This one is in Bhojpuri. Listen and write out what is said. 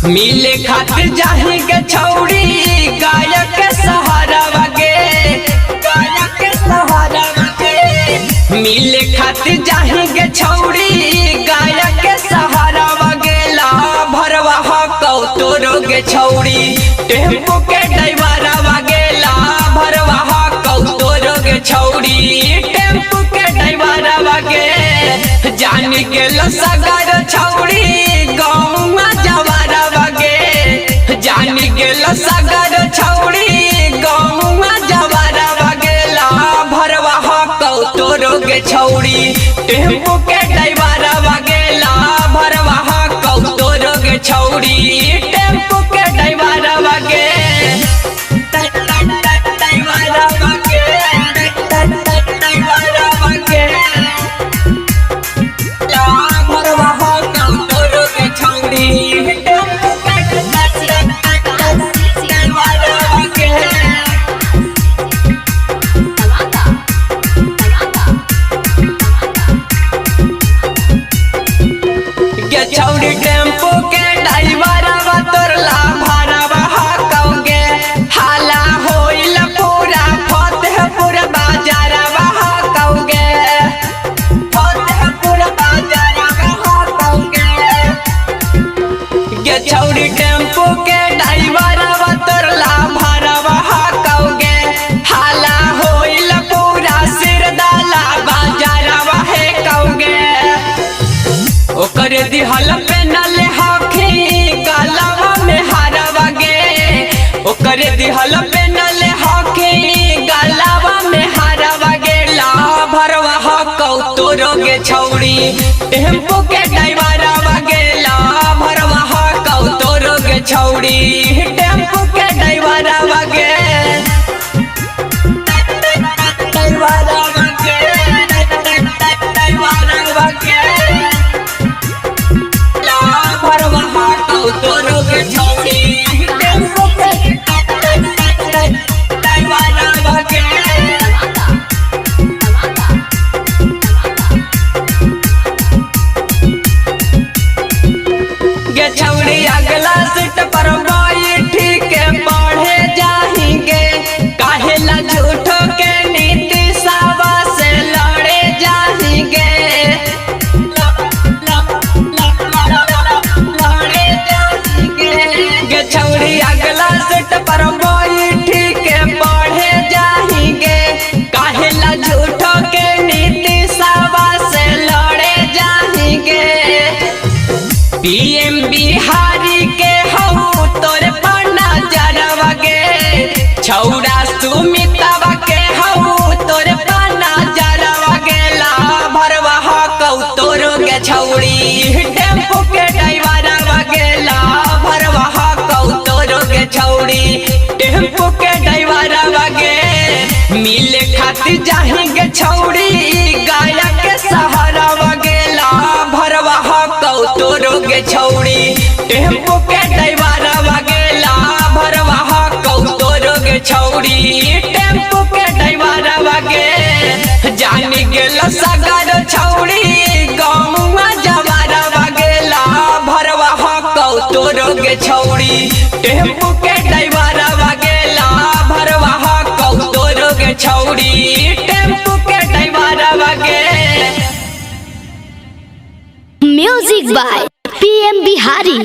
मिले खातिर जाही के छौड़ी गायक के सहारा वगे, गायक के सहारा वगे। मिले खातिर जाही के छौड़ी गायक के सहारा वगेला भरवा हकौ तोरो के छौड़ी टेम्पो के ड्राइवर वगेला भरवा हकौ तोरो के छौड़ी टेम्पो के ड्राइवर वगे। जान गेल सगर छौड़ी गौवा जवारा वगे, जान गेल सगर छौड़ी गौवा जवारा वगेला भरवा हकौ तोरो के छौड़ी टेम्पो के ड्राइवर वगेला भरवा हकौ तोरो के छौड़ी टेम्पो के ड्राइवर वगे। छौड़ी टेम्पो के ड्राइवर तोरला भरवा हकौगे हाला होइल पूरा फतेहपुर बाजार हकौगे, फतेहपुर बाजार हकौगे। गे छौड़ी टेम्पो के ड्राइवर तोरला भरवा हकौगे हाला होइल पूरा सिरदाला बाजार हकौगे। ओकर दिहल पे नले हखी गलवा में हारा वगे, ओकर दिहल पे नले हखी गलवा में हारा वगेला भरवा हकौ तोरो के छौड़ी टेम्पो के ड्राइवर वगेला भरवा हकौ तोरो के छौड़ी टेम्पो के ड्राइवर वगे। ड्राइवर वगे, ड्राइवर वगे तोरो के छौड़ी टेम्पो के ड्राइवर वगे। गे छौड़ी अगला सीट पर बैठी के पढ़े जाएंगे काहे ला झूठो के नीति सावा से लड़े जाएंगे, छौड़ी अगला सीट पर बैठी के पढ़े जाएंगे काहे ला झूठो के नीति सावा से लड़े जाएंगे। पीएम बिहारी के हऊ तोरे पर नजर वगे छौड़ा सुमितवा के हऊ तोरे पर नजर वगेला भरवा हकौ तोरो के छौड़ी टेम्पो के ड्राइवर वगेला भरवा छौड़ी टेम्पो के ड्राइवर वगे। मिले खातिर जाएंगे छौड़ी गायक के सहारा वगेला भरवा हकौ तोरो के छौड़ी टेम्पो के ड्राइवर वगेला भरवा हकौ तोरो के छौड़ी टेम्पो के ड्राइवर वगे। जान गेल सगर छौड़ी गौवा जवारा वगेला भरवा हकौ तोरो के छौड़ी टेम्पो के ड्राइवर वगेला भरवा हकौ तोरो के छौड़ी टेम्पो के ड्राइवर वगे। Music by PM Bihari.